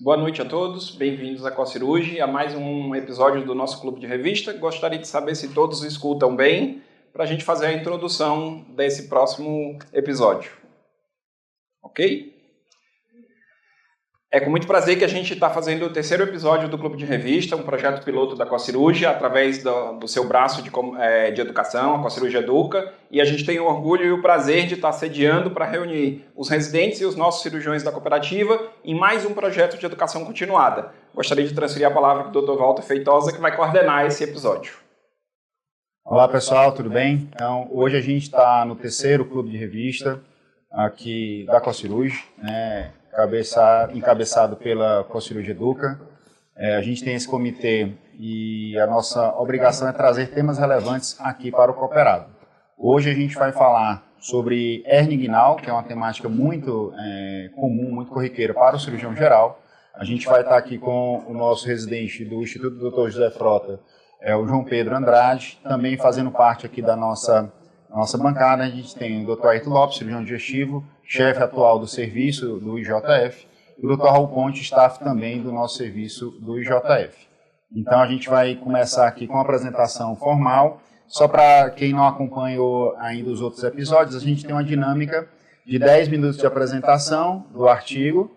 Boa noite a todos, bem-vindos à Cocirurgi, a mais um episódio do nosso clube de revista. Gostaria de saber se todos escutam bem, para a gente fazer a introdução desse próximo episódio. Ok? É com muito prazer que a gente está fazendo o terceiro episódio do Clube de Revista, um projeto piloto da Cocirurgi, através do seu braço de educação, a Cocirurgi Educa, e a gente tem o orgulho e o prazer de estar sediando para reunir os residentes e os nossos cirurgiões da cooperativa em mais um projeto de educação continuada. Gostaria de transferir a palavra para o Dr. Walter Feitosa, que vai coordenar esse episódio. Olá pessoal, tudo bem? Então, hoje a gente está no terceiro Clube de Revista aqui da Cocirurgi, né? Encabeçado pela Cocirurgi Educa. A gente tem esse comitê e a nossa obrigação é trazer temas relevantes aqui para o cooperado. Hoje a gente vai falar sobre hernia inguinal, que é uma temática muito comum, muito corriqueira para o cirurgião geral. A gente vai estar aqui com o nosso residente do Instituto Dr. José Frota, o João Pedro Andrade, também fazendo parte aqui da nossa bancada. A gente tem o Dr. Ayrton Lopes, cirurgião digestivo, chefe atual do serviço do IJF, e o Dr. Raul Ponte, staff também do nosso serviço do IJF. Então a gente vai começar aqui com a apresentação formal. Só para quem não acompanhou ainda os outros episódios, a gente tem uma dinâmica de 10 minutos de apresentação do artigo.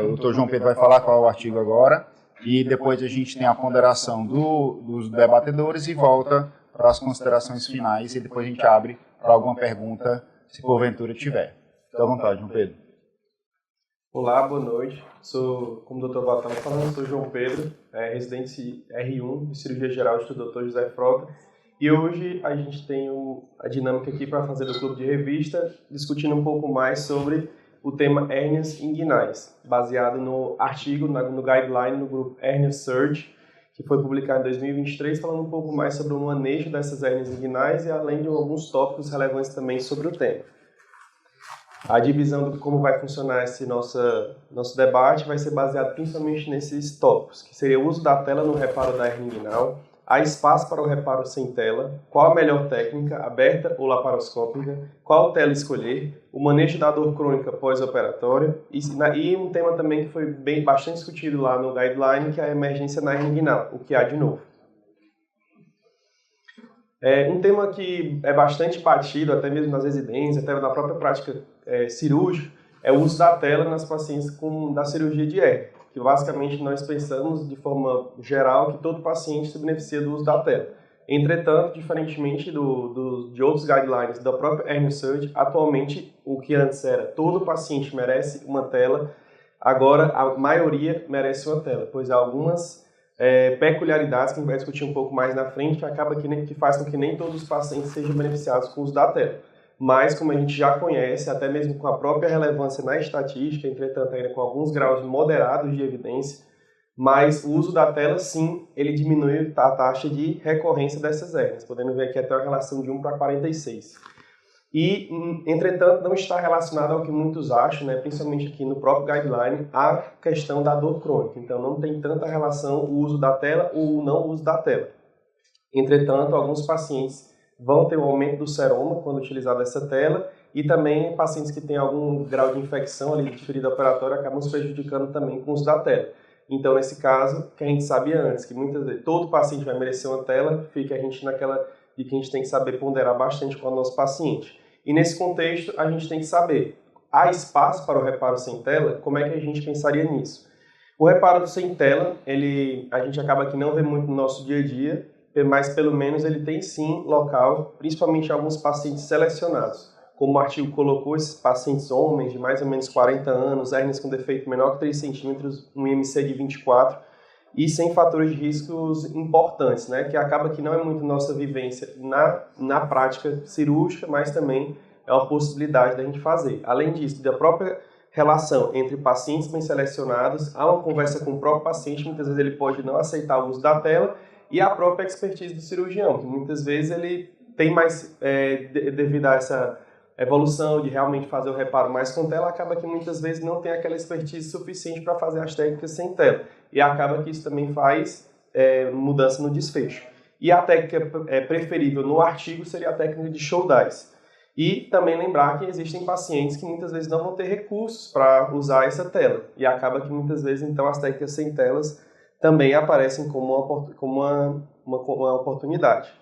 O Dr. João Pedro vai falar qual é o artigo agora, e depois a gente tem a ponderação dos debatedores e volta para as considerações finais, e depois a gente abre para alguma pergunta, se porventura tiver. Fique à vontade, João Pedro. Olá, boa noite. Como o Dr. Walter estava falando, sou João Pedro, residente R1 de Cirurgia Geral do Dr. José Frota, e hoje a gente tem a dinâmica aqui para fazer o clube de revista, discutindo um pouco mais sobre o tema hérnias inguinais, baseado no artigo, no guideline, no grupo Hernia Surge, que foi publicado em 2023, falando um pouco mais sobre o manejo dessas hérnias inguinais e além de alguns tópicos relevantes também sobre o tema. A divisão de como vai funcionar esse nosso debate vai ser baseado principalmente nesses tópicos, que seria o uso da tela no reparo da hernia inguinal, há espaço para o reparo sem tela, qual a melhor técnica, aberta ou laparoscópica, qual tela escolher, o manejo da dor crônica pós-operatória e um tema também que foi bastante discutido lá no guideline, que é a emergência na hernia inguinal, o que há de novo. Um tema que é bastante batido, até mesmo nas residências, até na própria prática cirúrgica, é o uso da tela nas pacientes da cirurgia de hérnia, que basicamente nós pensamos de forma geral que todo paciente se beneficia do uso da tela. Entretanto, diferentemente de outros guidelines da própria Hernia Surge, atualmente o que antes era todo paciente merece uma tela, agora a maioria merece uma tela, pois há algumas peculiaridades que a gente vai discutir um pouco mais na frente, que faz com que nem todos os pacientes sejam beneficiados com o uso da tela. Mas, como a gente já conhece, até mesmo com a própria relevância na estatística, entretanto ainda com alguns graus moderados de evidência, mas o uso da tela, sim, ele diminui a taxa de recorrência dessas hérnias, podendo ver aqui até uma relação de 1 para 46. E, entretanto, não está relacionado ao que muitos acham, né, principalmente aqui no próprio guideline, a questão da dor crônica. Então, não tem tanta relação o uso da tela ou o não uso da tela. Entretanto, alguns pacientes vão ter um aumento do seroma quando utilizada essa tela, e também pacientes que têm algum grau de infecção ali de ferida operatória acabam se prejudicando também com o uso da tela. Então, nesse caso, que a gente sabia antes, que muitas vezes todo paciente vai merecer uma tela, fica a gente naquela de que a gente tem que saber ponderar bastante com o nosso paciente. E nesse contexto, a gente tem que saber, há espaço para o reparo sem tela? Como é que a gente pensaria nisso? O reparo sem tela, a gente acaba que não vê muito no nosso dia a dia, mas pelo menos ele tem sim local, principalmente em alguns pacientes selecionados. Como o artigo colocou, esses pacientes homens de mais ou menos 40 anos, hérnias com defeito menor que 3 centímetros, um IMC de 24, e sem fatores de riscos importantes, né? Que acaba que não é muito nossa vivência na prática cirúrgica, mas também é uma possibilidade da gente fazer. Além disso, da própria relação entre pacientes bem selecionados, há uma conversa com o próprio paciente, muitas vezes ele pode não aceitar o uso da tela, e a própria expertise do cirurgião, que muitas vezes ele tem mais, devido a essa evolução de realmente fazer o reparo mais com tela, acaba que muitas vezes não tem aquela expertise suficiente para fazer as técnicas sem tela. E acaba que isso também faz mudança no desfecho. E a técnica preferível no artigo seria a técnica de Shouldice. E também lembrar que existem pacientes que muitas vezes não vão ter recursos para usar essa tela. E acaba que muitas vezes, então, as técnicas sem telas também aparecem como uma oportunidade.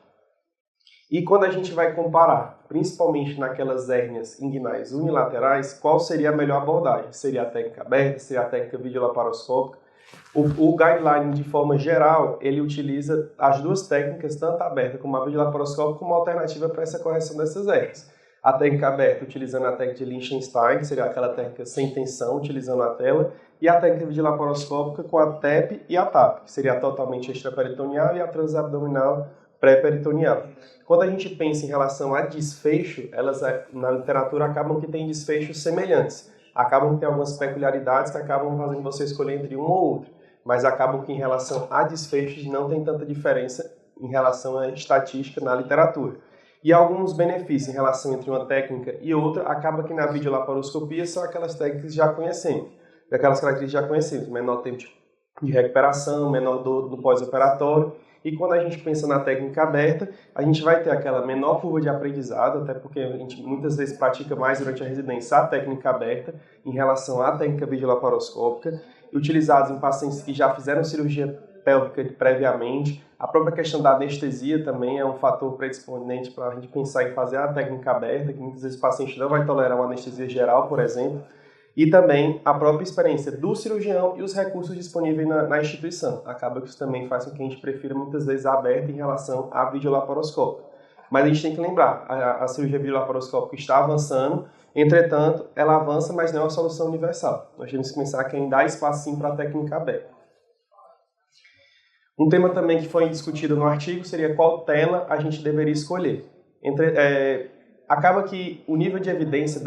E quando a gente vai comparar, principalmente naquelas hérnias inguinais unilaterais, qual seria a melhor abordagem? Seria a técnica aberta? Seria a técnica videolaparoscópica? O guideline, de forma geral, ele utiliza as duas técnicas, tanto a aberta como a videolaparoscópica, como alternativa para essa correção dessas hérnias. A técnica aberta, utilizando a técnica de Liechtenstein, que seria aquela técnica sem tensão, utilizando a tela, e a técnica videolaparoscópica com a TEP e a TAP, que seria a totalmente extraperitoneal e a transabdominal pré-peritoneal. Quando a gente pensa em relação a desfecho, elas na literatura acabam que têm desfechos semelhantes. Acabam que tem algumas peculiaridades que acabam fazendo você escolher entre um ou outro, mas acabam que em relação a desfechos não tem tanta diferença em relação à estatística na literatura. E alguns benefícios em relação entre uma técnica e outra, acaba que na videolaparoscopia são aquelas técnicas que já conhecemos, aquelas características que já conhecemos, menor tempo de recuperação, menor dor no pós-operatório. E quando a gente pensa na técnica aberta, a gente vai ter aquela menor curva de aprendizado, até porque a gente muitas vezes pratica mais durante a residência a técnica aberta em relação à técnica videolaparoscópica, utilizados em pacientes que já fizeram cirurgia pélvica previamente. A própria questão da anestesia também é um fator predisponente para a gente pensar em fazer a técnica aberta, que muitas vezes o paciente não vai tolerar uma anestesia geral, por exemplo. E também a própria experiência do cirurgião e os recursos disponíveis na instituição. Acaba que isso também faz com que a gente prefira muitas vezes a aberta em relação à videolaparoscópica. Mas a gente tem que lembrar, a cirurgia videolaparoscópica está avançando, entretanto, ela avança, mas não é uma solução universal. Nós temos que pensar que ainda há espaço sim para a técnica aberta. Um tema também que foi discutido no artigo seria qual tela a gente deveria escolher. Acaba que o nível de evidência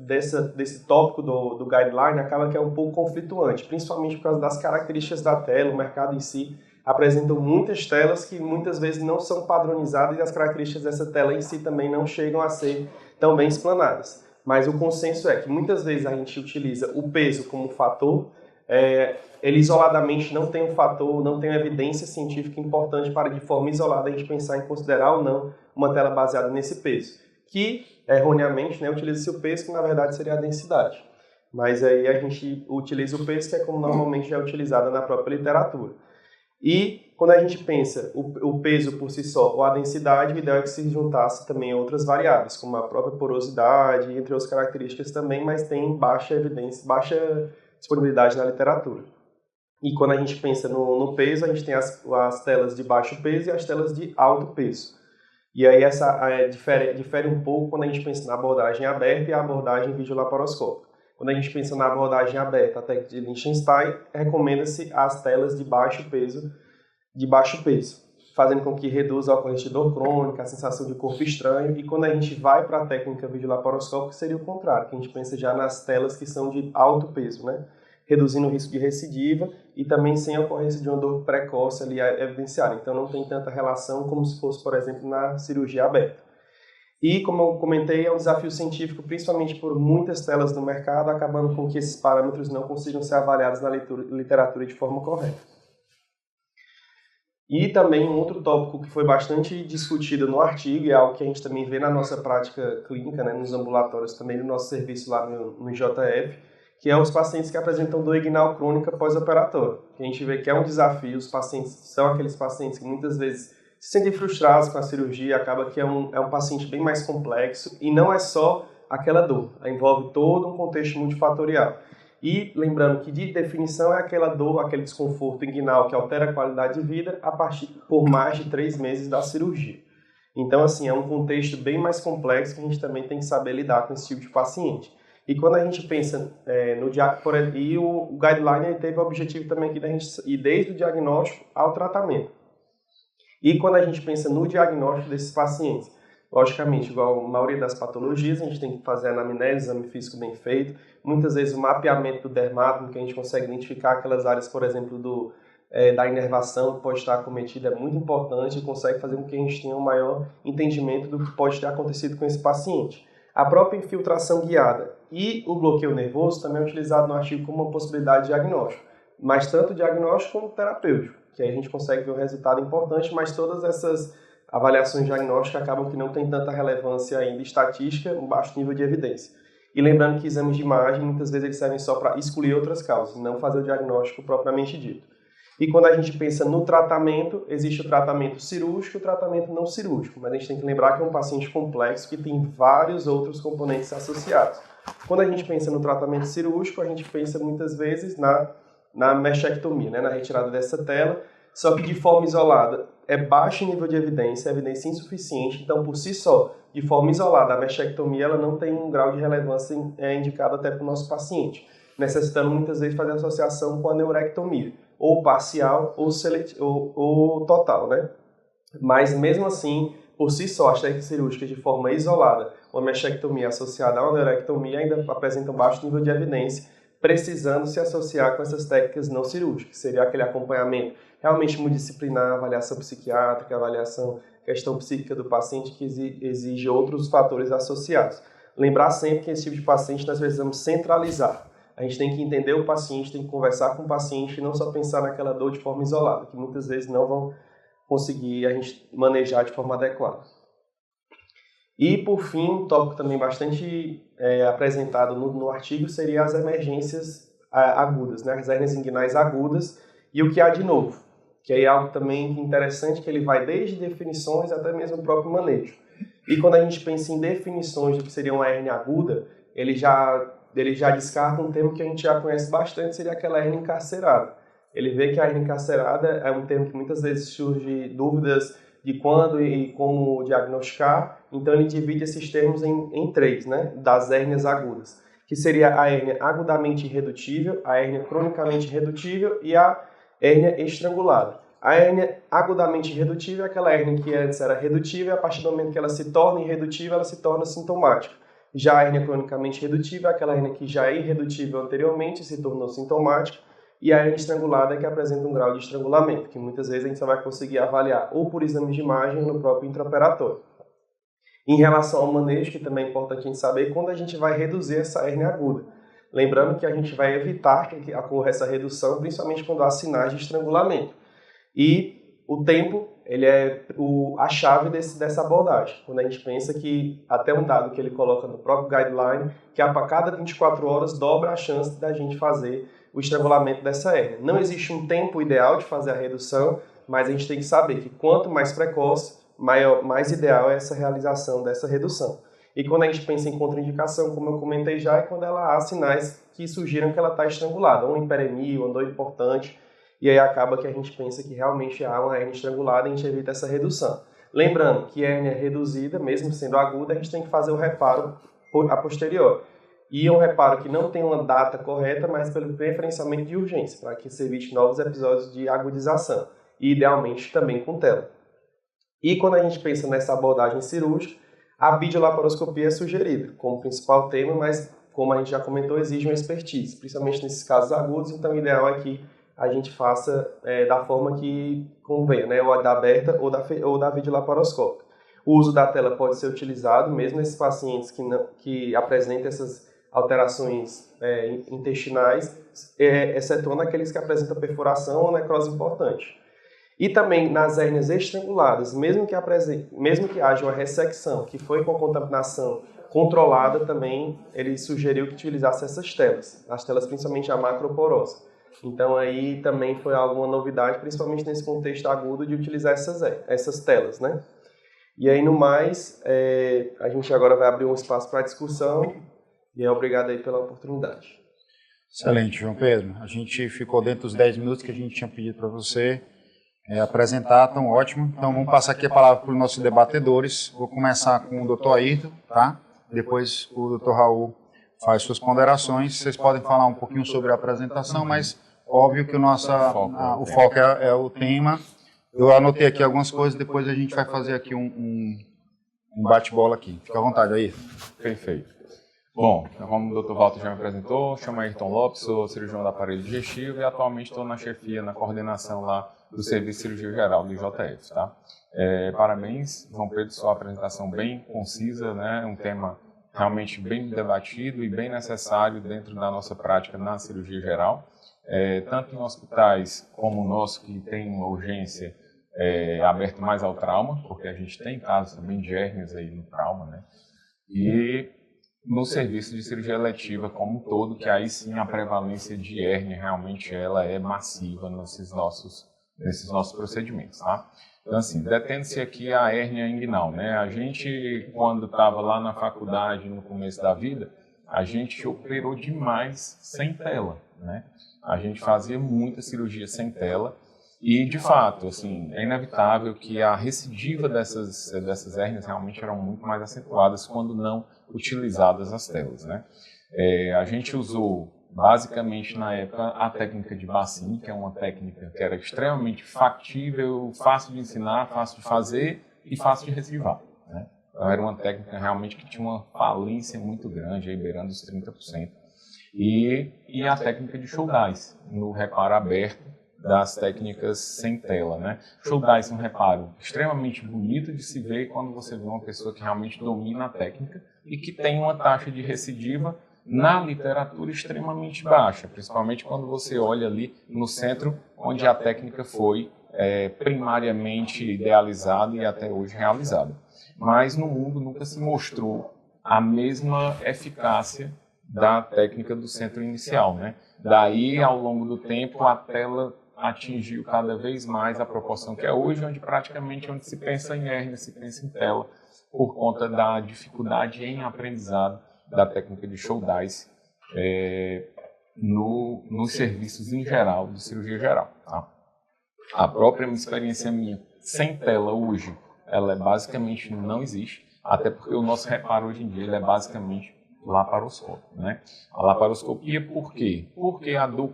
desse tópico do guideline acaba que é um pouco conflituante, principalmente por causa das características da tela. O mercado em si apresenta muitas telas que muitas vezes não são padronizadas e as características dessa tela em si também não chegam a ser tão bem explanadas. Mas o consenso é que muitas vezes a gente utiliza o peso como fator, ele isoladamente não tem um fator, não tem uma evidência científica importante para de forma isolada a gente pensar em considerar ou não uma tela baseada nesse peso. Que, erroneamente, utiliza-se o peso, que na verdade seria a densidade. Mas aí a gente utiliza o peso, que é como normalmente é utilizado na própria literatura. E quando a gente pensa o peso por si só ou a densidade, o ideal é que se juntasse também outras variáveis, como a própria porosidade, entre outras características também, mas tem baixa evidência, baixa disponibilidade na literatura. E quando a gente pensa no peso, a gente tem as telas de baixo peso e as telas de alto peso. E aí difere um pouco quando a gente pensa na abordagem aberta e a abordagem videolaparoscópica. Quando a gente pensa na abordagem aberta, a técnica de Liechtenstein, recomenda-se as telas de baixo peso, fazendo com que reduza a ocorrência de dor crônica, a sensação de corpo estranho. E quando a gente vai para a técnica videolaparoscópica, seria o contrário, que a gente pensa já nas telas que são de alto peso, reduzindo o risco de recidiva e também sem a ocorrência de uma dor precoce ali evidenciada. Então não tem tanta relação como se fosse, por exemplo, na cirurgia aberta. E, como eu comentei, é um desafio científico, principalmente por muitas telas no mercado, acabando com que esses parâmetros não consigam ser avaliados na literatura de forma correta. E também um outro tópico que foi bastante discutido no artigo, e é algo que a gente também vê na nossa prática clínica, nos ambulatórios, também no nosso serviço lá no JF, que é os pacientes que apresentam dor inguinal crônica pós-operatório. A gente vê que é um desafio, os pacientes são aqueles pacientes que muitas vezes se sentem frustrados com a cirurgia, acaba que é um paciente bem mais complexo, e não é só aquela dor, envolve todo um contexto multifatorial. E lembrando que de definição é aquela dor, aquele desconforto inguinal que altera a qualidade de vida por mais de 3 meses da cirurgia. Então, assim, é um contexto bem mais complexo que a gente também tem que saber lidar com esse tipo de paciente. E quando a gente pensa no diagnóstico, e o guideline ele teve o objetivo também aqui da gente ir desde o diagnóstico ao tratamento. E quando a gente pensa no diagnóstico desses pacientes, logicamente, igual a maioria das patologias, a gente tem que fazer anamnese, exame físico bem feito, muitas vezes o mapeamento do dermato, que a gente consegue identificar aquelas áreas, por exemplo, da inervação que pode estar acometida, é muito importante e consegue fazer com que a gente tenha um maior entendimento do que pode ter acontecido com esse paciente. A própria infiltração guiada e o bloqueio nervoso também é utilizado no artigo como uma possibilidade de diagnóstico, mas tanto diagnóstico como terapêutico, que aí a gente consegue ver um resultado importante, mas todas essas avaliações diagnósticas acabam que não tem tanta relevância ainda estatística, um baixo nível de evidência. E lembrando que exames de imagem, muitas vezes eles servem só para excluir outras causas, não fazer o diagnóstico propriamente dito. E quando a gente pensa no tratamento, existe o tratamento cirúrgico e o tratamento não cirúrgico, mas a gente tem que lembrar que é um paciente complexo que tem vários outros componentes associados. Quando a gente pensa no tratamento cirúrgico, a gente pensa muitas vezes na mastectomia, né, na retirada dessa tela, só que de forma isolada é baixo nível de evidência, evidência insuficiente, então por si só, de forma isolada, a mastectomia ela não tem um grau de relevância indicado até para o nosso paciente, necessitando muitas vezes fazer associação com a neurectomia, ou parcial ou total, né? Mas mesmo assim, por si só, as técnicas cirúrgicas de forma isolada, uma mastectomia associada a uma neurectomia ainda apresentam baixo nível de evidência, precisando se associar com essas técnicas não cirúrgicas, seria aquele acompanhamento realmente multidisciplinar, avaliação psiquiátrica, avaliação, questão psíquica do paciente que exige outros fatores associados. Lembrar sempre que esse tipo de paciente nós precisamos centralizar. A gente tem que entender o paciente, tem que conversar com o paciente e não só pensar naquela dor de forma isolada, que muitas vezes não vão conseguir a gente manejar de forma adequada. E, por fim, um tópico também bastante apresentado no artigo seria as emergências agudas, né? As hérnias inguinais agudas e o que há de novo, que é algo também interessante, que ele vai desde definições até mesmo o próprio manejo. E quando a gente pensa em definições do que seria uma hérnia aguda, ele já descarta um termo que a gente já conhece bastante, seria aquela hérnia encarcerada. Ele vê que a hérnia encarcerada é um termo que muitas vezes surge dúvidas de quando e como diagnosticar, então ele divide esses termos em três, né, das hérnias agudas, que seria a hérnia agudamente irredutível, a hérnia cronicamente irredutível e a hérnia estrangulada. A hérnia agudamente irredutível é aquela hérnia que antes era redutível e a partir do momento que ela se torna irredutível, ela se torna sintomática. Já a hérnia cronicamente irredutível é aquela hérnia que já é irredutível anteriormente e se tornou sintomática. E a hérnia estrangulada é que apresenta um grau de estrangulamento, que muitas vezes a gente só vai conseguir avaliar ou por exame de imagem ou no próprio intraoperatório. Em relação ao manejo, que também é importante a gente saber quando a gente vai reduzir essa hérnia aguda. Lembrando que a gente vai evitar que ocorra essa redução, principalmente quando há sinais de estrangulamento. E o tempo, ele é a chave dessa abordagem. Quando a gente pensa que, até um dado que ele coloca no próprio guideline, que a cada 24 horas dobra a chance da gente fazer o estrangulamento dessa hérnia. Não existe um tempo ideal de fazer a redução, mas a gente tem que saber que quanto mais precoce, mais ideal é essa realização dessa redução. E quando a gente pensa em contraindicação, como eu comentei já, é quando ela há sinais que sugiram que ela está estrangulada, uma hiperemia, uma dor importante, e aí acaba que a gente pensa que realmente há uma hérnia estrangulada e a gente evita essa redução. Lembrando que a hérnia reduzida, mesmo sendo aguda, a gente tem que fazer o reparo a posterior. E um reparo que não tem uma data correta, mas pelo preferencialmente de urgência, para que se evite novos episódios de agudização, e idealmente também com tela. E quando a gente pensa nessa abordagem cirúrgica, a videolaparoscopia é sugerida como principal tema, mas como a gente já comentou, exige uma expertise, principalmente nesses casos agudos, então o ideal é que a gente faça da forma que convém, né? Ou da aberta ou da videolaparoscópica. O uso da tela pode ser utilizado mesmo nesses pacientes que apresentam essas alterações intestinais, excetuando aqueles que apresentam perfuração ou necrose importante. E também nas hérnias estranguladas, mesmo que haja uma ressecção que foi com contaminação controlada, também ele sugeriu que utilizasse essas telas, as telas principalmente a macroporosa. Então aí também foi alguma novidade, principalmente nesse contexto agudo, de utilizar essas telas, né? E aí no mais, a gente agora vai abrir um espaço para discussão e obrigado aí pela oportunidade. Excelente, João Pedro. A gente ficou dentro dos 10 minutos que a gente tinha pedido para você apresentar, tão ótimo. Então vamos passar aqui a palavra para os nossos debatedores. Vou começar com o Dr. Ayrton, tá? Depois o Dr. Raul faz suas ponderações. Vocês podem falar um pouquinho sobre a apresentação, mas óbvio que o foco é o tema. Eu anotei aqui algumas coisas, depois a gente vai fazer aqui um bate-bola aqui. Fica à vontade aí. Perfeito. Bom, como o Dr. Walter já me apresentou, chamo Ayrton Lopes, sou cirurgião do aparelho digestivo e atualmente estou na chefia, na coordenação lá do Serviço de Cirurgia Geral do IJF, tá? Parabéns, João Pedro, sua apresentação bem concisa, né? Um tema realmente bem debatido e bem necessário dentro da nossa prática na cirurgia geral. Tanto em hospitais como o nosso, que tem uma urgência aberto mais ao trauma, porque a gente tem casos também de hérnias aí no trauma, né? E no serviço de cirurgia eletiva como um todo, que aí sim a prevalência de hérnia realmente ela é massiva nesses nossos procedimentos, tá? Então assim, detendo-se aqui a hérnia inguinal, né? A gente, quando estava lá na faculdade, no começo da vida, a gente operou demais sem tela, né? A gente fazia muita cirurgia sem tela e, de fato, assim, é inevitável que a recidiva dessas hérnias realmente eram muito mais acentuadas quando não utilizadas as telas, né? A gente usou, basicamente, na época, a técnica de Bassin, que é uma técnica que era extremamente factível, fácil de ensinar, fácil de fazer e fácil de recidivar, né? Então, era uma técnica realmente que tinha uma falência muito grande, aí beirando os 30%. E a técnica de Shouldice, no reparo aberto das técnicas sem tela, né? Shouldice é um reparo extremamente bonito de se ver quando você vê uma pessoa que realmente domina a técnica e que tem uma taxa de recidiva na literatura extremamente baixa, principalmente quando você olha ali no centro onde a técnica foi primariamente idealizada e até hoje realizada. Mas no mundo nunca se mostrou a mesma eficácia da técnica do centro inicial, né? Daí, ao longo do tempo, a tela atingiu cada vez mais a proporção que é hoje, onde se pensa em hérnia, se pensa em tela, por conta da dificuldade em aprendizado da técnica de Shouldice nos serviços em geral, de cirurgia geral, tá? A própria experiência minha sem tela hoje, ela basicamente não existe, até porque o nosso reparo hoje em dia ele é basicamente laparoscópio, né? A laparoscopia, por quê? Porque a dor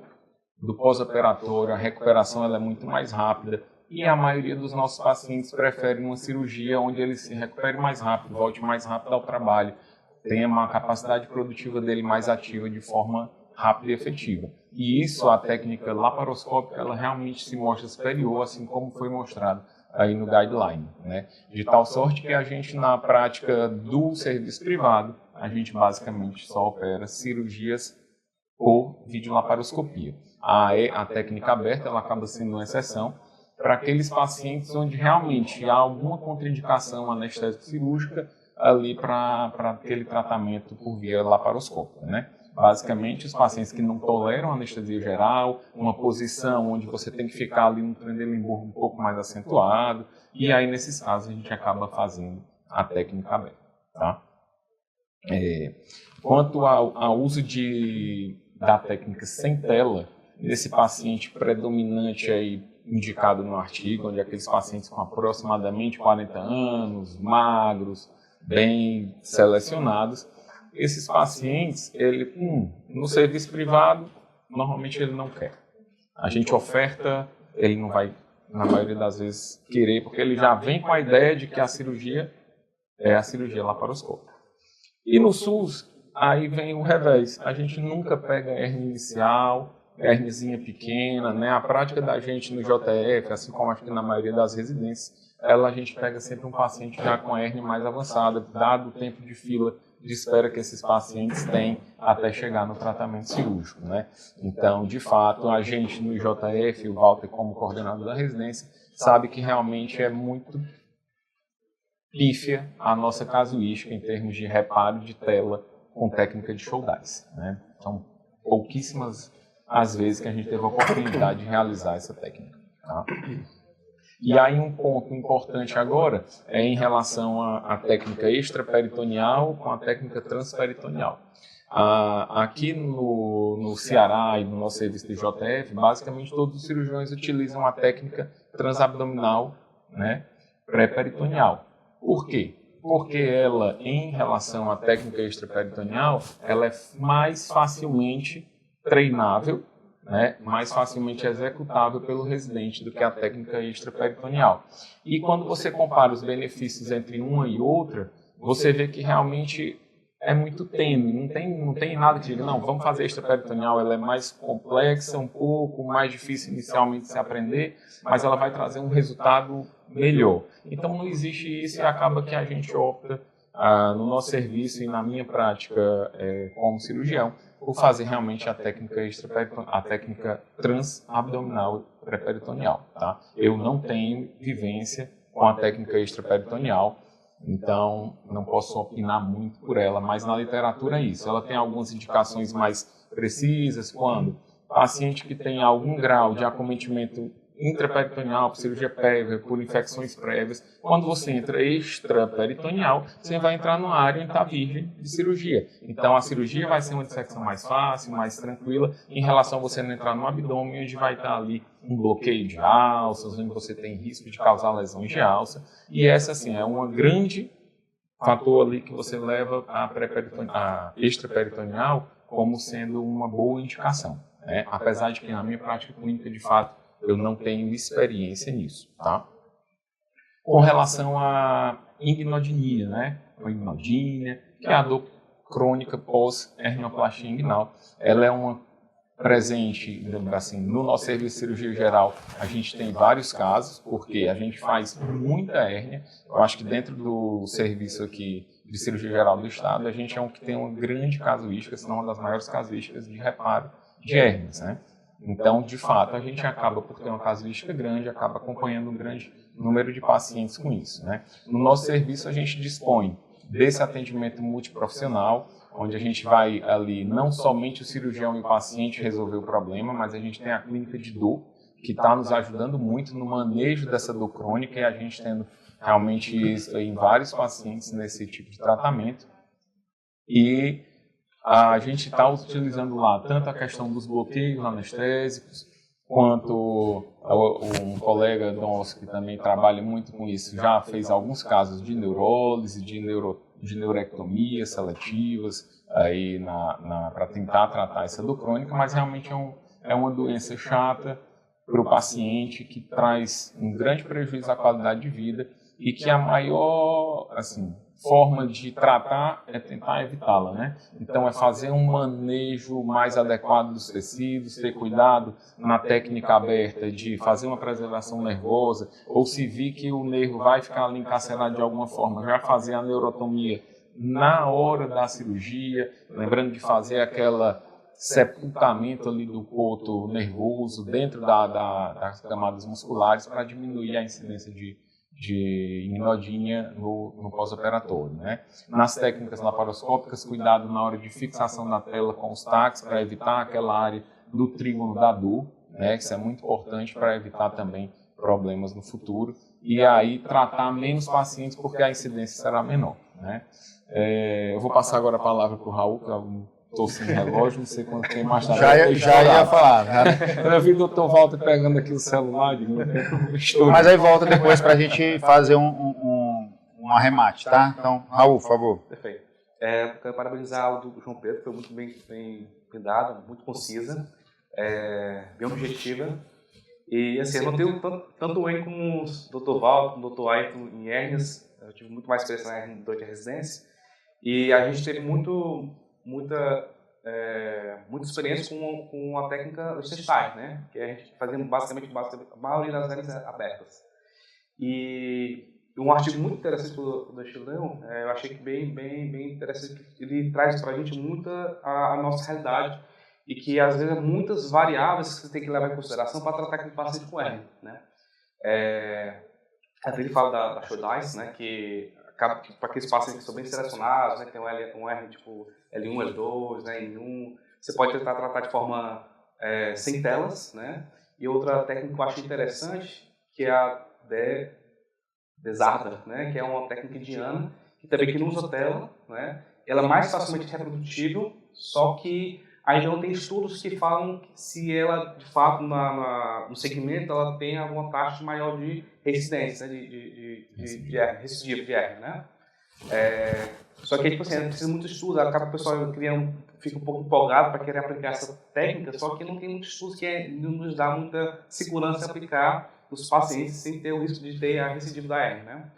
do pós-operatório, a recuperação ela é muito mais rápida e a maioria dos nossos pacientes prefere uma cirurgia onde ele se recupere mais rápido, volte mais rápido ao trabalho, tenha uma capacidade produtiva dele mais ativa de forma rápida e efetiva. E isso, a técnica laparoscópica, ela realmente se mostra superior, assim como foi mostrado aí no guideline, né? De tal sorte que a gente, na prática do serviço privado, a gente basicamente só opera cirurgias por videolaparoscopia. A técnica aberta ela acaba sendo uma exceção para aqueles pacientes onde realmente há alguma contraindicação anestésica cirúrgica ali para aquele tratamento por via laparoscópica, né? Basicamente, os pacientes que não toleram anestesia geral, uma posição onde você tem que ficar ali no Trendelenburg um pouco mais acentuado, e aí nesses casos a gente acaba fazendo a técnica aberta, tá? Quanto ao uso da técnica sem tela, nesse paciente predominante aí indicado no artigo, onde aqueles pacientes com aproximadamente 40 anos, magros, bem selecionados, esses pacientes, no serviço privado, normalmente ele não quer. A gente oferta, ele não vai, na maioria das vezes, querer, porque ele já vem com a ideia de que a cirurgia é a cirurgia laparoscópica. E no SUS, aí vem o revés. A gente nunca pega hérnia inicial, hérniazinha pequena, né? A prática da gente no JF, assim como acho que na maioria das residências, a gente pega sempre um paciente já com a hérnia mais avançada, dado o tempo de fila de espera que esses pacientes têm até chegar no tratamento cirúrgico, né? Então, de fato, a gente no JF, o Walter como coordenador da residência, sabe que realmente é muito pífia a nossa casuística em termos de reparo de tela com técnica de Shouldice, né? São pouquíssimas as vezes que a gente teve a oportunidade de realizar essa técnica, tá? E aí um ponto importante agora é em relação à técnica extraperitoneal com a técnica transperitoneal. Aqui no Ceará e no nosso serviço de JF, basicamente todos os cirurgiões utilizam a técnica transabdominal, né, pré-peritoneal. Por quê? Porque ela, em relação à técnica extraperitoneal, ela é mais facilmente treinável, né, mais facilmente executável pelo residente do que a técnica extraperitoneal. E quando você compara os benefícios entre uma e outra, você vê que realmente é muito tênue, não tem nada que diga, não, vamos fazer extraperitoneal, ela é mais complexa, um pouco mais difícil inicialmente de se aprender, mas ela vai trazer um resultado melhor. Então não existe isso e acaba que a gente opta no nosso serviço e na minha prática como cirurgião, ou fazer realmente a técnica a técnica transabdominal pré-peritoneal, tá? Eu não tenho vivência com a técnica extraperitoneal, então não posso opinar muito por ela, mas na literatura é isso. Ela tem algumas indicações mais precisas quando paciente que tem algum grau de acometimento intraperitoneal, por cirurgia prévia, por infecções prévias. Quando você entra extraperitoneal, você vai entrar numa área onde está virgem de cirurgia. Então, a cirurgia vai ser uma dissecção mais fácil, mais tranquila, em relação a você não entrar no abdômen, onde vai estar ali um bloqueio de alças, onde você tem risco de causar lesões de alça. E essa, assim, é um grande fator ali que você leva a extraperitoneal como sendo uma boa indicação, né? Apesar de que na minha prática clínica, de fato, eu não tenho experiência nisso, tá? Com relação à inguinodinia, né? A inguinodinia, que é a dor crônica pós-hernioplastia inguinal. Ela é uma presente, assim, no nosso serviço de cirurgia geral, a gente tem vários casos, porque a gente faz muita hérnia. Eu acho que dentro do serviço aqui de cirurgia geral do estado, a gente é um que tem uma grande casuística, se não uma das maiores casuísticas de reparo de hérnias, né? Então, de fato, a gente acaba, por ter uma casuística grande, acaba acompanhando um grande número de pacientes com isso, né? No nosso serviço, a gente dispõe desse atendimento multiprofissional, onde a gente vai ali, não somente o cirurgião e o paciente resolver o problema, mas a gente tem a clínica de dor, que está nos ajudando muito no manejo dessa dor crônica, e a gente tendo realmente isso em vários pacientes nesse tipo de tratamento. E a gente está utilizando lá tanto a questão dos bloqueios anestésicos, quanto um colega nosso que também trabalha muito com isso, já fez alguns casos de neurólise, de neurectomia seletivas, para tentar tratar essa dor crônica, mas realmente é uma doença chata para o paciente, que traz um grande prejuízo à qualidade de vida e que a maior, assim, forma de tratar é tentar evitá-la, né? Então é fazer um manejo mais adequado dos tecidos, ter cuidado na técnica aberta de fazer uma preservação nervosa, ou se vir que o nervo vai ficar ali encarcerado de alguma forma, já fazer a neurotomia na hora da cirurgia, lembrando de fazer aquela sepultamento ali do coto nervoso dentro das camadas musculares para diminuir a incidência de inguinodínia no pós-operatório, né? Nas técnicas laparoscópicas, cuidado na hora de fixação da tela com os taques para evitar aquela área do trígono da dor, né? Isso é muito importante para evitar também problemas no futuro, e aí tratar menos pacientes porque a incidência será menor, né? Eu vou passar agora a palavra para o Raul, que eu estou sem relógio, não sei quanto tem mais. Já ia falar, né? Eu vi o Dr. Walter pegando aqui o celular. Mas aí volta depois para a gente fazer um arremate, tá? Então, Raul, por favor. Perfeito. Quero parabenizar o do João Pedro, foi muito bem dada, muito concisa, bem objetiva. E assim, eu não tenho tanto o N como o Dr. Walter, como o Dr. Ayrton em hérnias. Eu tive muito mais experiência na hérnia durante a residência. E a gente teve muita experiência com a técnica dos testais, né? Que a gente fazia basicamente a maioria das hérnias abertas. E um artigo muito interessante do Chilão, eu achei que bem interessante, ele traz para a gente muita a nossa realidade, e que às vezes muitas variáveis que você tem que levar em consideração para tratar aquele paciente com hérnia, né? Ele fala da Shoedice, né? Que acaba que para aqueles pacientes que são bem selecionados, né? Tem um hérnia tipo L1, L2, né? N1, você pode tentar tratar de forma sem telas, né? E outra técnica que eu achei interessante, que é a Desarda, né? Que é uma técnica indiana, que também não usa tela, né? Ela é mais facilmente reprodutível, só que ainda não tem estudos que falam se ela, de fato, no segmento, ela tem alguma taxa maior de recidência, né? de recidiva de hérnia, né? Só que, tipo assim, precisa de muito estudo, acaba que o pessoal fica um pouco empolgado para querer aplicar essa técnica, só que não tem muitos estudos que não nos dá muita segurança em aplicar nos pacientes sem ter o risco de ter a recidiva da hérnia, né?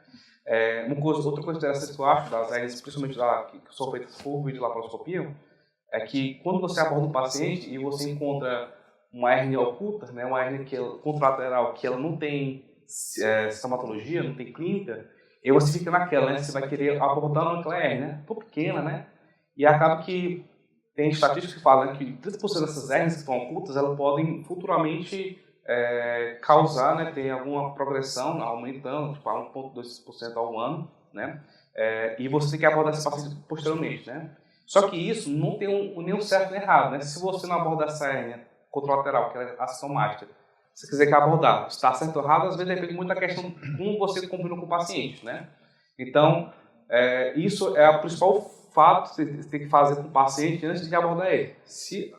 Outra coisa interessante que eu acho das hérnias, principalmente que são feitas por videolaparoscopia, é que quando você aborda um paciente e você encontra uma hérnia oculta, né, uma hérnia contralateral que ela não tem sintomatologia, não tem clínica, e você fica naquela, né, você vai querer abordar naquela hérnia, né, tão pequena, né, e acaba que tem estatísticas que falam que 30% dessas hérnias que estão ocultas, elas podem futuramente causar, né, ter alguma progressão, aumentando, tipo, a 1,2% ao ano, né? E você tem que abordar esse paciente posteriormente, né? Só que isso não tem nenhum certo nem errado, né? Se você não abordar essa hérnia contralateral, que é assintomática, se você quiser que abordar, está certo ou errado, às vezes depende muito da questão de como você combina com o paciente, né? Então, isso é o principal fato que você tem que fazer com o paciente antes de abordar ele.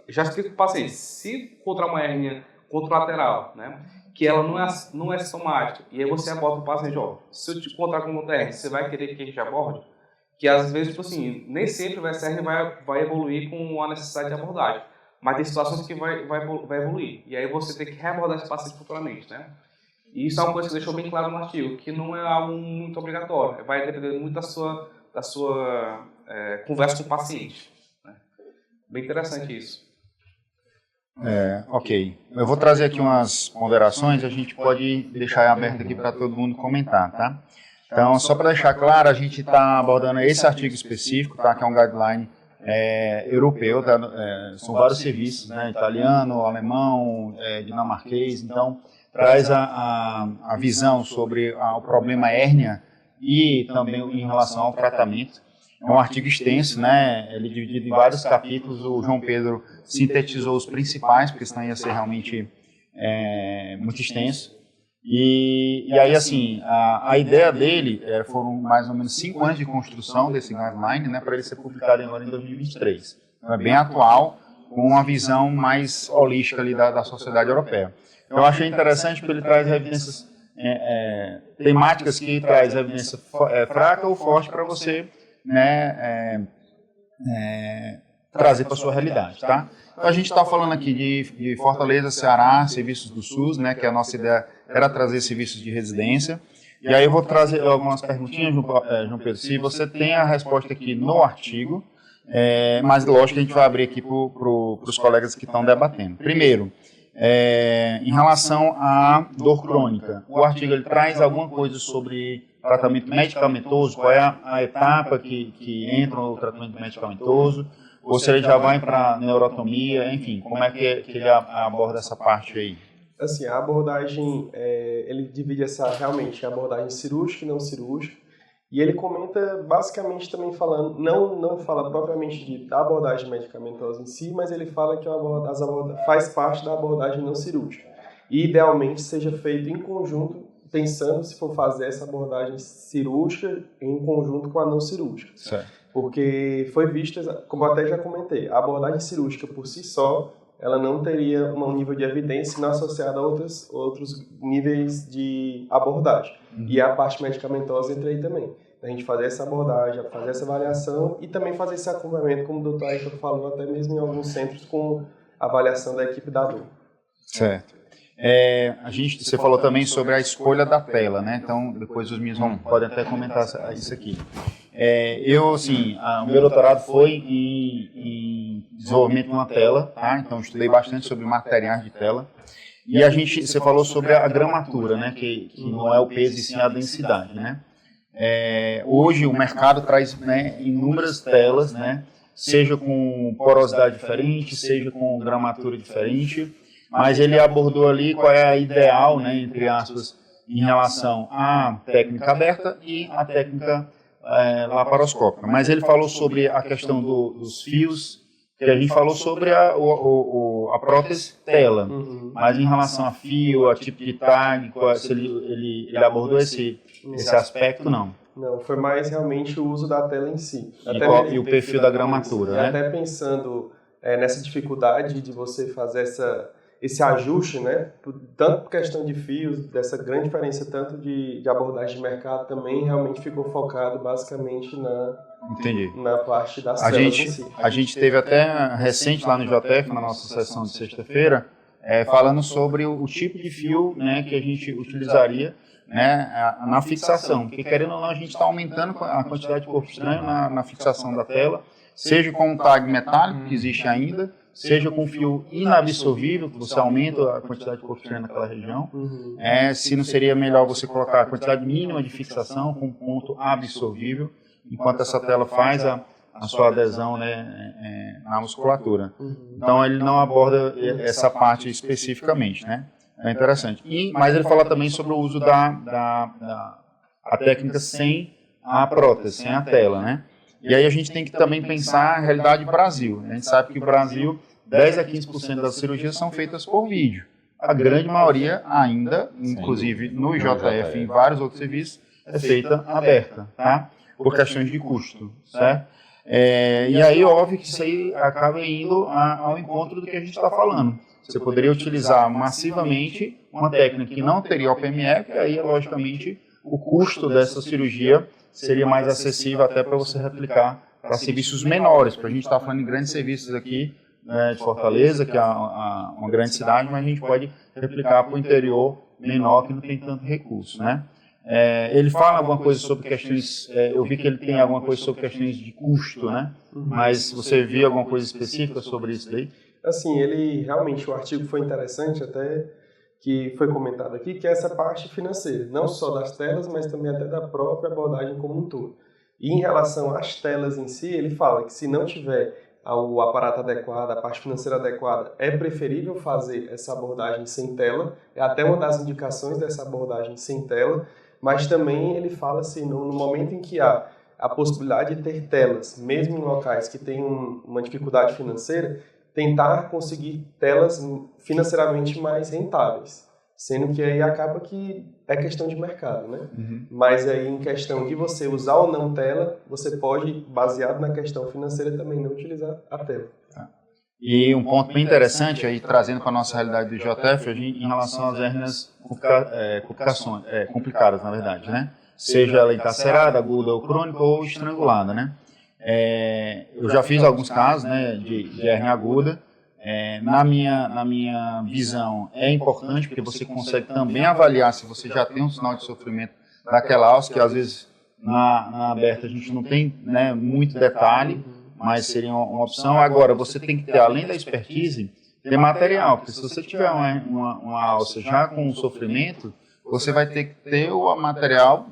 Já explico para o paciente, se encontrar uma hérnia contralateral, né, que ela não é sintomática, e aí você aborda o paciente, se eu te encontrar com outra hérnia, você vai querer que a gente aborde? Que às vezes, tipo assim, nem sempre essa hérnia vai evoluir com a necessidade de abordagem, mas tem situações que vai evoluir, e aí você tem que reabordar esse paciente futuramente, né? E isso é uma coisa que deixou bem claro no artigo, que não é algo muito obrigatório, vai depender muito da sua conversa com o paciente, né? Bem interessante isso. Ok. Eu vou trazer aqui umas ponderações, a gente pode deixar aberto aqui para todo mundo comentar, tá? Então, só para deixar claro, a gente está abordando esse artigo específico, tá? Que é um guideline europeu, tá? São vários serviços, né? Italiano, alemão, dinamarquês, então traz a visão sobre o problema hérnia e também em relação ao tratamento. É um artigo extenso, né? Ele é dividido em vários capítulos. O João Pedro sintetizou os principais, porque senão ia ser realmente muito extenso. E aí, assim, a ideia dele foram mais ou menos 5 anos de construção desse guideline, né, para ele ser publicado agora em 2023. Então, é bem atual, com uma visão mais holística ali da sociedade europeia. Eu achei interessante porque ele traz evidências temáticas que traz evidência fraca ou forte para você, né, trazer para a sua realidade, tá? Então, a gente está falando aqui de Fortaleza, Ceará, serviços do SUS, né, que a nossa ideia era trazer serviços de residência. E aí eu vou trazer algumas perguntinhas, João Pedro, se você tem a resposta aqui no artigo, mas lógico que a gente vai abrir aqui para os colegas que estão debatendo. Primeiro, em relação à dor crônica, o artigo ele traz alguma coisa sobre tratamento medicamentoso, qual é a etapa que entra no tratamento medicamentoso, ou se ele já vai para neurotomia, enfim, como é que ele aborda essa parte aí? Assim, a abordagem, ele divide realmente a abordagem cirúrgica e não cirúrgica, e ele comenta basicamente também falando, não fala propriamente da abordagem medicamentosa em si, mas ele fala que faz parte da abordagem não cirúrgica. E idealmente seja feito em conjunto, pensando se for fazer essa abordagem cirúrgica em conjunto com a não cirúrgica. Certo. Porque foi vista, como eu até já comentei, a abordagem cirúrgica por si só, ela não teria um nível de evidência não associado a outros níveis de abordagem. E a parte medicamentosa entra aí também. A gente fazer essa abordagem, fazer essa avaliação e também fazer esse acompanhamento, como o Dr. Ayrton falou, até mesmo em alguns centros com avaliação da equipe da dor. Certo. Você falou também sobre a escolha da tela, né? Então, depois os meninos podem até comentar isso aqui. O meu doutorado foi em desenvolvimento de uma tela, tá? Então, estudei bastante sobre materiais de tela. E você falou sobre a gramatura, né? Que não é o peso e sim a densidade, né? Hoje, o mercado traz, né, inúmeras telas, né? Seja com porosidade diferente, seja com gramatura diferente. Mas ele abordou ali qual é a ideal, né, entre aspas, em relação à técnica aberta e à técnica laparoscópica. Mas ele falou sobre a questão dos fios, que a gente falou sobre a prótese tela. Mas em relação a fio, a tipo de tag, se ele abordou esse aspecto, não. Não, foi mais realmente o uso da tela em si. E o perfil da gramatura, né? Até pensando nessa dificuldade de você fazer esse ajuste, né? Tanto por questão de fios, dessa grande diferença tanto de abordagem de mercado, também realmente ficou focado basicamente na parte das telas em si. A gente teve até recente lá no JF, na nossa sessão de sexta-feira, falando sobre o tipo de fio, né, que a gente utilizaria, né, na fixação, porque querendo ou não a gente está aumentando a quantidade de corpo estranho na fixação da tela, seja com um tag metálico, que existe ainda, seja com fio inabsorvível, que você aumenta a quantidade de corpo estranho naquela região, se não seria melhor você colocar a quantidade mínima de fixação com ponto absorvível, enquanto essa tela faz a sua adesão, né, na musculatura. Então ele não aborda essa parte especificamente, né? É interessante. Mas ele fala também sobre o uso a técnica sem a prótese, sem a tela, né? E aí a gente tem que também pensar a realidade do Brasil. A gente sabe que o Brasil, 10 a 15% das cirurgias são feitas por vídeo. A grande maioria ainda, inclusive no IJF e em vários outros serviços, é feita aberta, tá? Por questões de custo, certo? E aí, óbvio que isso aí acaba indo ao encontro do que a gente está falando. Você poderia utilizar massivamente uma técnica que não teria o PME, e aí, logicamente, o custo dessa cirurgia seria mais acessível até para você replicar para serviços menores, para a gente estar falando em grandes serviços aqui, de Fortaleza, que é uma grande cidade, mas a gente pode replicar para o interior menor, que não tem tanto recurso, né? Ele fala alguma coisa sobre questões, eu vi que ele tem alguma coisa sobre questões de custo, né? Mas você viu alguma coisa específica sobre isso daí? Assim, ele realmente, o artigo foi interessante, até que foi comentado aqui, que é essa parte financeira, não só das telas, mas também até da própria abordagem como um todo. E em relação às telas em si, ele fala que se não tiver o aparato adequado, a parte financeira adequada, é preferível fazer essa abordagem sem tela, é até uma das indicações dessa abordagem sem tela, mas também ele fala assim, no momento em que há a possibilidade de ter telas, mesmo em locais que têm uma dificuldade financeira, tentar conseguir telas financeiramente mais rentáveis, sendo que aí acaba que é questão de mercado, né? Mas aí em questão de você usar ou não tela, você pode, baseado na questão financeira, também não utilizar a tela. E um ponto bem interessante, aí trazendo para a nossa realidade do IJF, em relação às hérnias complicadas, na verdade, né? Seja ela encarcerada, aguda ou crônica, ou estrangulada, né? Eu já fiz alguns casos, né, de hérnia aguda. Na minha visão, é importante, porque você consegue também avaliar se você já tem um sinal de sofrimento daquela alça, que às vezes na aberta a gente não tem, né, muito detalhe, mas seria uma opção. Agora, você tem que ter, além da expertise, ter material, porque se você tiver uma alça já com sofrimento, você vai ter que ter o material,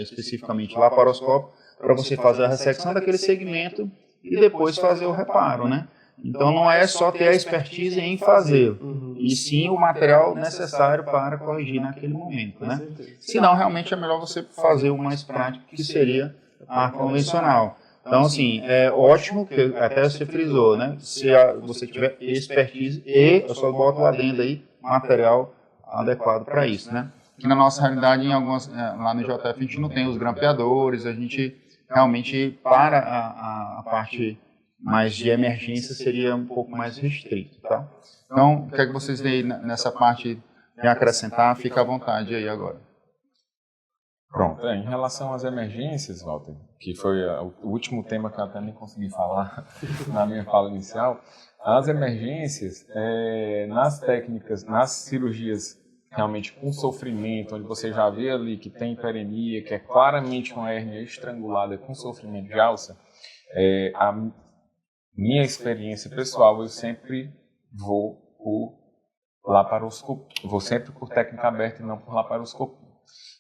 especificamente laparoscópico, para você fazer a ressecção daquele segmento e depois fazer o reparo, né? Então não é só ter a expertise em fazer, e sim o material necessário para corrigir naquele momento, né? Senão, realmente é melhor você fazer o mais prático, que seria a convencional. Então, assim, é ótimo, que até você frisou, né? Se você tiver expertise eu só boto lá dentro aí material adequado para isso, né? Que na nossa realidade, lá no JF, a gente não tem os grampeadores, a gente realmente, para a parte mais de emergência, seria um pouco mais restrito, tá? Então, o que é que vocês veem nessa parte de acrescentar? Fica à vontade aí agora. Pronto. Em relação às emergências, Walter, que foi o último tema que eu até nem consegui falar na minha fala inicial, as emergências, nas técnicas, nas cirurgias realmente com sofrimento, onde você já vê ali que tem hiperemia, que é claramente uma hérnia estrangulada com sofrimento de alça, a minha experiência pessoal, eu sempre vou por laparoscopia, vou sempre por técnica aberta e não por laparoscopia.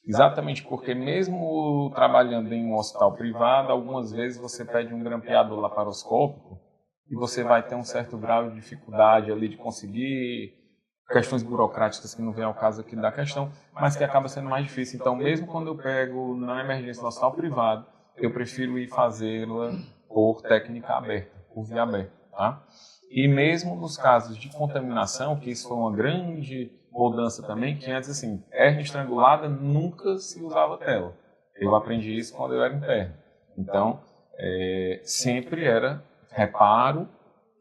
Exatamente porque mesmo trabalhando em um hospital privado, algumas vezes você pede um grampeador laparoscópico e você vai ter um certo grau de dificuldade ali de conseguir, questões burocráticas que não vem ao caso aqui da questão, mas que acaba sendo mais difícil. Então, mesmo quando eu pego na emergência no hospital privado, eu prefiro ir fazê-la por técnica aberta, por via aberta, tá? E mesmo nos casos de contaminação, que isso foi uma grande mudança também, que antes, assim, hérnia estrangulada nunca se usava tela. Eu aprendi isso quando eu era interno. Então, sempre era reparo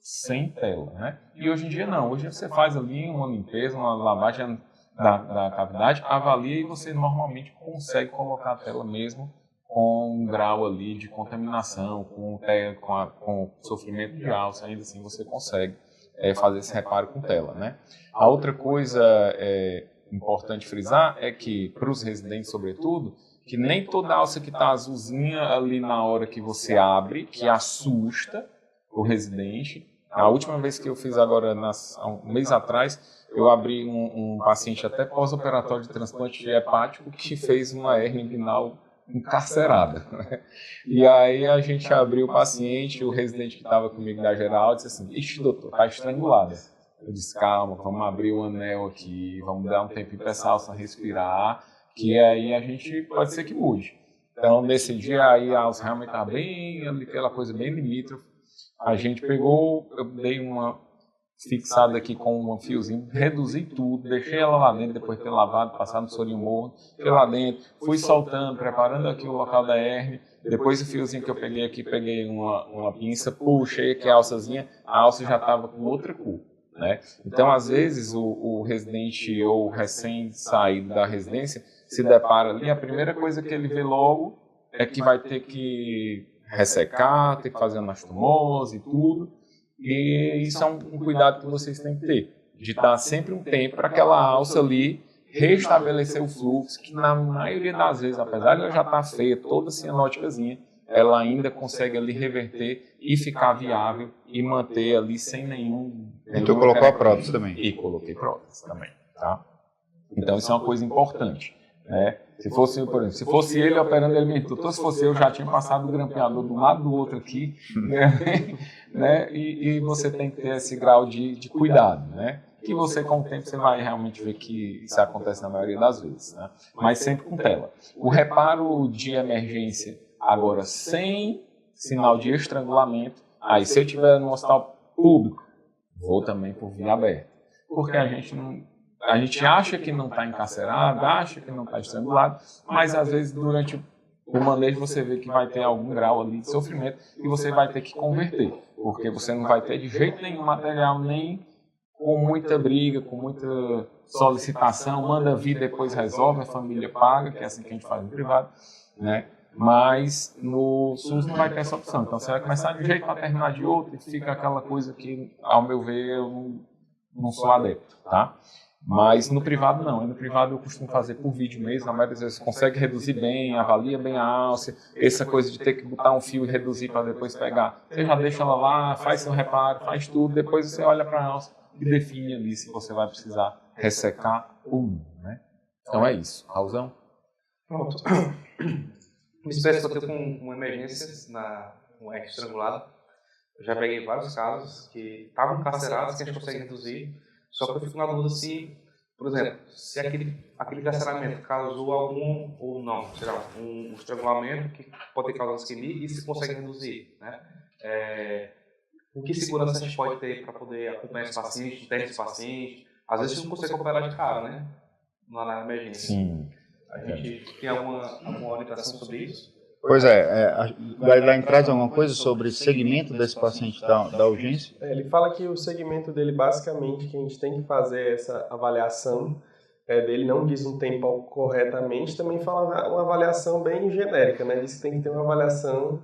sem tela, né? E hoje em dia não. Hoje você faz ali uma limpeza, uma lavagem da cavidade, avalia e você normalmente consegue colocar a tela mesmo com um grau ali de contaminação, com sofrimento de alça, ainda assim você consegue fazer esse reparo com tela, né? A outra coisa importante frisar é que, para os residentes sobretudo, que nem toda alça que está azulzinha ali na hora que você abre, que assusta o residente. A última vez que eu fiz agora, há um mês atrás, eu abri um paciente até pós-operatório de transplante hepático que fez uma hérnia inguinal encarcerada. E aí a gente abriu o paciente, o residente que estava comigo da geral disse assim, ixi, doutor, está estrangulada. Eu disse, calma, vamos abrir o anel aqui, vamos dar um tempinho para essa alça respirar, que aí a gente pode ser que mude. Então, nesse dia aí a alça realmente estava bem, aquela coisa bem limítrofe. A gente pegou, eu dei uma fixada aqui com um fiozinho, reduzi tudo, deixei ela lá dentro, depois de ter lavado, passado no sorinho morno, fui lá dentro, fui soltando, preparando aqui o local da hérnia, depois o fiozinho que eu peguei aqui, peguei uma pinça, puxei aqui a alçazinha, a alça já estava com outra cor, né? Então, às vezes, o residente ou recém-saído da residência se depara ali, a primeira coisa que ele vê logo é que vai ter que ressecar, ter que fazer anastomose e tudo. E isso é um cuidado que vocês têm que ter, de dar sempre um tempo para aquela alça ali restabelecer o fluxo, que na maioria das vezes, apesar de ela já estar feia, toda cianóticazinha, ela ainda consegue ali reverter e ficar viável e manter ali sem nenhum... E tu colocou a prótese também? E coloquei prótese também, tá? Então isso é uma coisa importante, né? Se fosse, por exemplo, se fosse ele operando ele mesmo, se fosse eu já tinha passado o grampeador de um lado do outro aqui, né? E você tem que ter esse grau de cuidado, né? Que você, com o tempo, você vai realmente ver que isso acontece na maioria das vezes, né? Mas sempre com tela. O reparo de emergência, agora sem sinal de estrangulamento, aí se eu estiver no hospital público, vou também por via aberta. Porque a gente acha que não está encarcerado, acha que não está estrangulado, mas às vezes durante o manejo você vê que vai ter algum grau ali de sofrimento e você vai ter que converter, porque você não vai ter de jeito nenhum material, nem com muita briga, com muita solicitação, manda vir, depois resolve, a família paga, que é assim que a gente faz no privado, né? Mas no SUS não vai ter essa opção, então você vai começar de um jeito para terminar de outro e fica aquela coisa que, ao meu ver, eu não sou adepto, tá? Mas no privado não, no privado eu costumo fazer por vídeo mesmo, na maioria das vezes você consegue reduzir bem, avalia bem a alça, essa coisa de ter que botar um fio e reduzir para depois pegar, você já deixa ela lá, faz seu reparo, faz tudo, depois você olha para a alça e define ali se você vai precisar ressecar ou não, né? Então é isso, Raulzão? Pronto. Uma espécie que eu estou com uma emergência com hernia estrangulada. Eu já peguei vários casos que estavam encarcerados, que a gente consegue reduzir. Só que eu fico na dúvida se, por exemplo, se aquele encarceramento causou algum ou não, sei lá, um estrangulamento que pode ter causado isquemia e se consegue reduzir, né? O que segurança a gente pode ter para poder acompanhar esse paciente, ter esse paciente? Às vezes a gente não consegue operar de cara, né? Lá na emergência. Sim. A gente tem alguma orientação sobre isso? Pois lá traz alguma coisa sobre o segmento desse paciente da urgência? Ele fala que o segmento dele, basicamente, que a gente tem que fazer essa avaliação dele, não diz um tempo corretamente, também fala uma avaliação bem genérica, né? Diz que tem que ter uma avaliação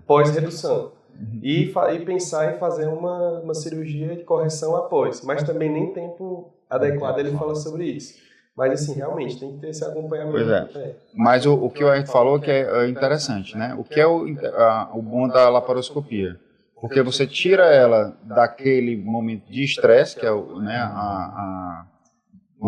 pós-redução. E pensar em fazer uma cirurgia de correção após, mas também nem tempo adequado ele fala sobre isso. Mas, assim, realmente, tem que ter esse acompanhamento. Pois é. Mas o que o Ayrton falou que é interessante, né? O que é o bom da laparoscopia? Porque você tira ela daquele momento de estresse, que é o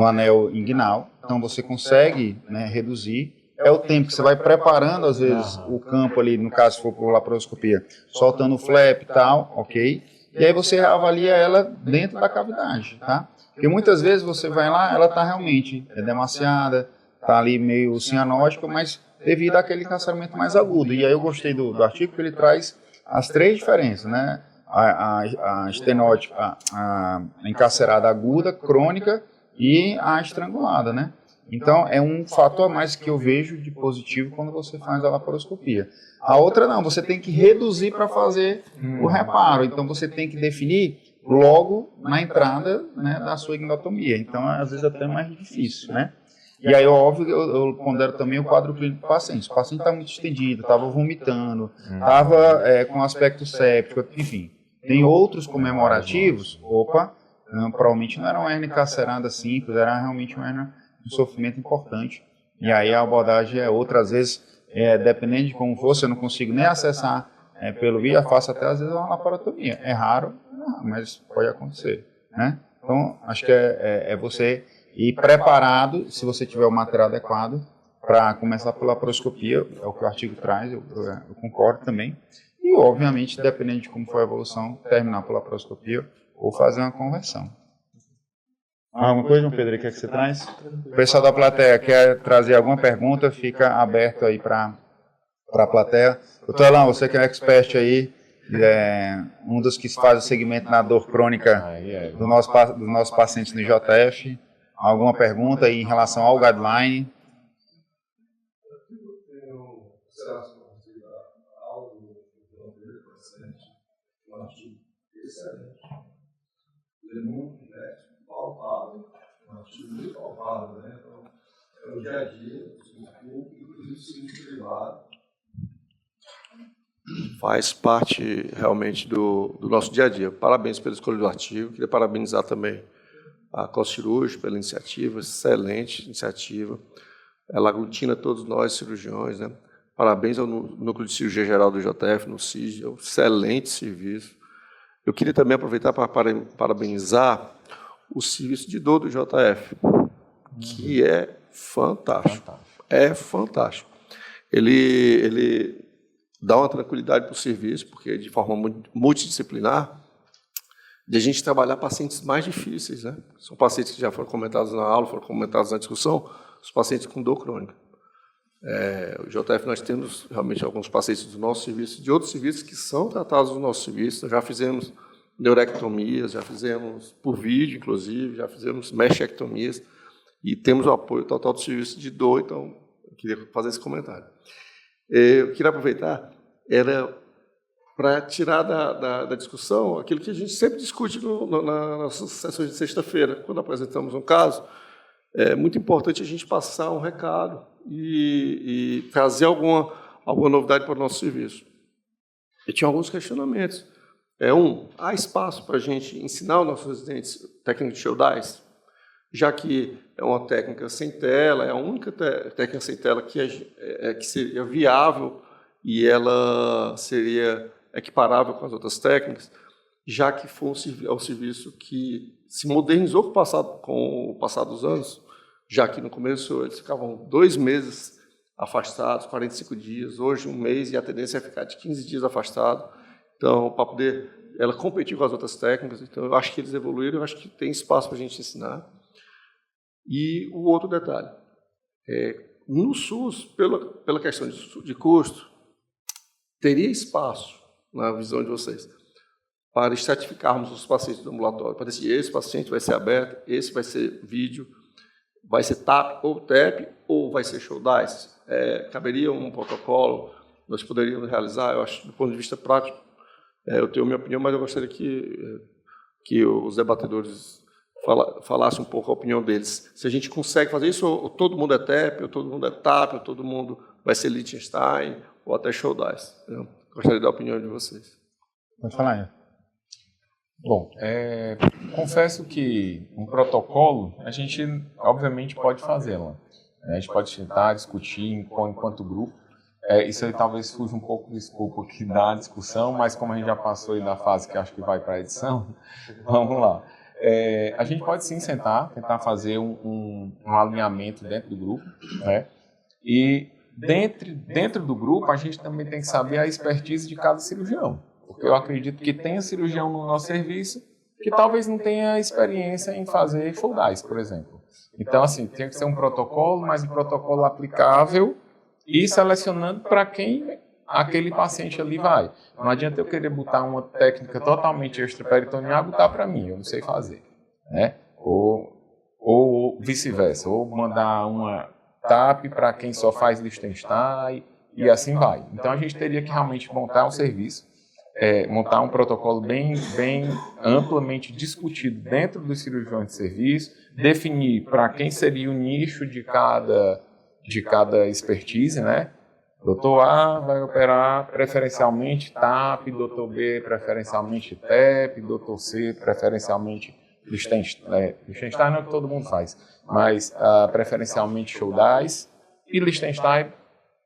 anel inguinal, então você consegue, né, reduzir. É o tempo que você vai preparando, às vezes, o campo ali, no caso, se for por laparoscopia, soltando o flap e tal, ok? E aí você avalia ela dentro da cavidade, tá? Porque muitas vezes você vai lá, ela está realmente demasiada, está ali meio cianótica, mas devido àquele encarceramento mais agudo. E aí eu gostei do artigo que ele traz as três diferenças, né? A estenótica, a encarcerada aguda, crônica e a estrangulada, né? Então é um fator a mais que eu vejo de positivo quando você faz a laparoscopia. A outra não, você tem que reduzir para fazer o reparo, então você tem que definir logo na entrada, né, da sua ignotomia. Então, às vezes, até mais difícil, né? E aí, óbvio, eu pondero também o quadro clínico do paciente. O paciente está muito estendido, estava vomitando, estava com aspecto séptico, enfim. Tem outros comemorativos, provavelmente não era uma hernia encarcerada simples, era realmente uma hernia de sofrimento importante. E aí a abordagem é outra, às vezes, dependendo de como for, se eu não consigo nem acessar pelo vídeo, eu faço até às vezes uma laparotomia. É raro, mas pode acontecer, né? Então, acho que é você ir preparado, se você tiver o material adequado, para começar pela laparoscopia, é o que o artigo traz, eu concordo também. E, obviamente, dependendo de como for a evolução, terminar pela laparoscopia ou fazer uma conversão. Alguma coisa, João Pedro, o que é que você traz? O pessoal da plateia quer trazer alguma pergunta, fica aberto aí para a plateia. Doutor Elão, você que é um expert aí, um dos que faz o segmento na dor crônica dos nossos pacientes no JF. Alguma pergunta aí em relação ao guideline? Muito palpável, né? Então, é o dia a dia, o ensino privado. Faz parte realmente do nosso dia a dia. Parabéns pela escolha do artigo. Queria parabenizar também a COSCIRUJ pela iniciativa, excelente iniciativa. Ela aglutina todos nós, cirurgiões, né? Parabéns ao Núcleo de Cirurgia Geral do JF, no CIG, é um excelente serviço. Eu queria também aproveitar para parabenizar o serviço de dor do JF, que é fantástico. É fantástico. Ele dá uma tranquilidade para o serviço, porque de forma multidisciplinar, de a gente trabalhar pacientes mais difíceis, né? São pacientes que já foram comentados na aula, foram comentados na discussão, os pacientes com dor crônica. O JF, nós temos realmente alguns pacientes do nosso serviço, de outros serviços que são tratados no nosso serviço. Nós já fizemos neurectomias, já fizemos por vídeo, inclusive, já fizemos meshectomias, e temos o apoio total do serviço de dor, então eu queria fazer esse comentário. Eu queria aproveitar, era para tirar da discussão aquilo que a gente sempre discute nas nossas sessões de sexta-feira, quando apresentamos um caso. É muito importante a gente passar um recado e trazer alguma novidade para o nosso serviço. Eu tinha alguns questionamentos. Há espaço para a gente ensinar os nossos residentes técnica de Shouldice, já que é uma técnica sem tela, é a única técnica sem tela que seria viável e ela seria equiparável com as outras técnicas, já que foi um serviço que se modernizou com o passar dos anos, já que no começo eles ficavam 2 meses afastados, 45 dias, hoje 1 mês, e a tendência é ficar de 15 dias afastado. Então, para poder ela competir com as outras técnicas, então eu acho que eles evoluíram, eu acho que tem espaço para a gente ensinar. E o outro detalhe, no SUS, pela questão de custo, teria espaço, na visão de vocês, para estratificarmos os pacientes do ambulatório, para dizer, esse paciente vai ser aberto, esse vai ser vídeo, vai ser TAP ou TEP, ou vai ser Shouldice. Caberia um protocolo, nós poderíamos realizar, eu acho, do ponto de vista prático. Eu tenho a minha opinião, mas eu gostaria que os debatedores falassem um pouco a opinião deles. Se a gente consegue fazer isso, ou todo mundo é TEP, ou todo mundo é TAP, ou todo mundo vai ser Liechtenstein, ou até Shouldice. Eu gostaria da opinião de vocês. Pode falar, Bom, confesso que um protocolo, a gente obviamente pode fazê-lo. A gente pode tentar discutir enquanto grupo. Isso aí talvez fuja um pouco do escopo aqui da discussão, mas como a gente já passou aí da fase que acho que vai para a edição, vamos lá. A gente pode sim sentar, tentar fazer um alinhamento dentro do grupo, né? E dentro do grupo a gente também tem que saber a expertise de cada cirurgião, porque eu acredito que tenha cirurgião no nosso serviço que talvez não tenha experiência em fazer Shouldice, por exemplo. Então, assim, tem que ser um protocolo, mas um protocolo aplicável e selecionando para quem aquele paciente ali vai. Não adianta eu querer botar uma técnica totalmente extraperitoneal e botar para mim, eu não sei fazer, né? Ou vice-versa, ou mandar uma TAP para quem só faz Liechtenstein e assim vai. Então a gente teria que realmente montar um serviço, montar um protocolo bem amplamente discutido dentro dos cirurgiões de serviço, definir para quem seria o nicho de cada expertise, né? Doutor A vai operar preferencialmente TAP, doutor B preferencialmente TEP, doutor C preferencialmente Liechtenstein. Liechtenstein não é o que todo mundo faz, mas preferencialmente Shouldice e Liechtenstein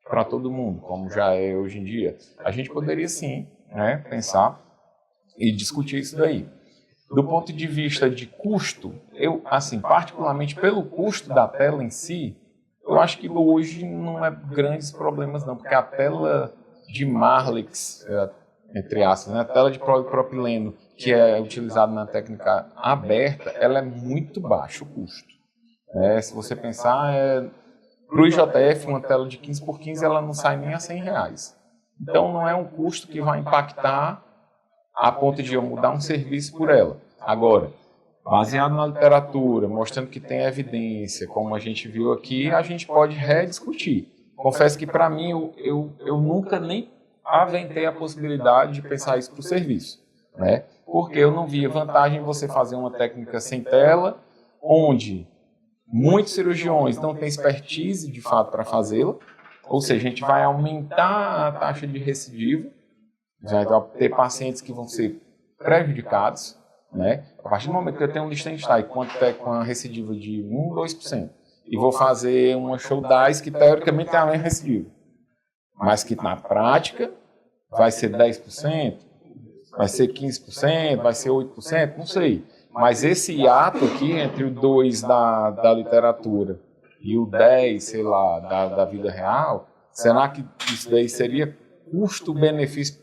para todo mundo, como já é hoje em dia. A gente poderia sim, né, pensar e discutir isso daí. Do ponto de vista de custo, eu, assim, particularmente pelo custo da tela em si, Eu acho que hoje não é grandes problemas não, porque a tela de Marlex, entre aspas, né, a tela de propileno que é utilizada na técnica aberta, ela é muito baixo o custo. Se você pensar, para o IJF, uma tela de 15x15 ela não sai nem a R$100. Então não é um custo que vai impactar a ponto de eu mudar um serviço por ela. Agora, baseado na literatura, mostrando que tem evidência, como a gente viu aqui, a gente pode rediscutir. Confesso que para mim eu nunca nem aventei a possibilidade de pensar isso para o serviço, né? Porque eu não via vantagem em você fazer uma técnica sem tela, onde muitos cirurgiões não têm expertise de fato para fazê-la, ou seja, a gente vai aumentar a taxa de recidiva, vai ter pacientes que vão ser prejudicados, né? A partir do momento que eu tenho um Liechtenstein com a recidiva de 1, 2%, e vou fazer uma show dice que teoricamente tem a mesma recidiva, mas que na prática vai ser 10%, vai ser 15%, vai ser 8%, não sei. Mas esse hiato aqui entre o 2 da literatura e o 10, sei lá, da vida real, será que isso daí seria custo-benefício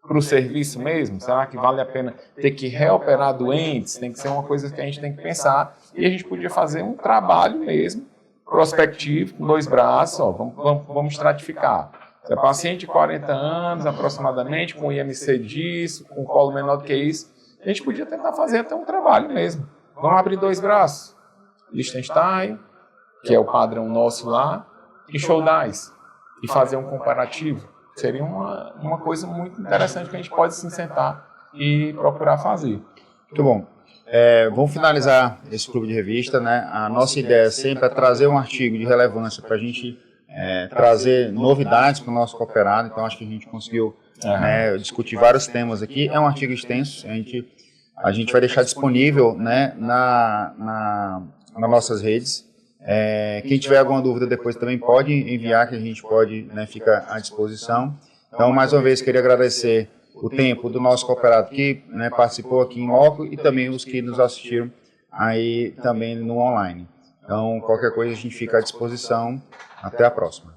para o serviço mesmo? Será que vale a pena ter que reoperar doentes? Tem que ser uma coisa que a gente tem que pensar. E a gente podia fazer um trabalho mesmo, prospectivo, com 2 braços, ó, vamos estratificar. Se é paciente de 40 anos, aproximadamente, com IMC disso, com colo menor do que isso, a gente podia tentar fazer até um trabalho mesmo. Vamos abrir 2 braços. Liechtenstein, que é o padrão nosso lá, e show dice. E fazer um comparativo. Seria uma coisa muito interessante que a gente pode se sentar e procurar fazer. Muito bom. Vamos finalizar esse clube de revista, né? A nossa ideia sempre é trazer um artigo de relevância para a gente trazer novidades para o nosso cooperado. Então, acho que a gente conseguiu discutir vários temas aqui. É um artigo extenso, a gente vai deixar disponível, né, nas nossas redes. Quem tiver alguma dúvida depois também pode enviar, que a gente pode, né, fica à disposição. Então, mais uma vez, queria agradecer o tempo do nosso cooperado que, né, participou aqui em loco e também os que nos assistiram aí também no online. Então, qualquer coisa a gente fica à disposição. Até a próxima.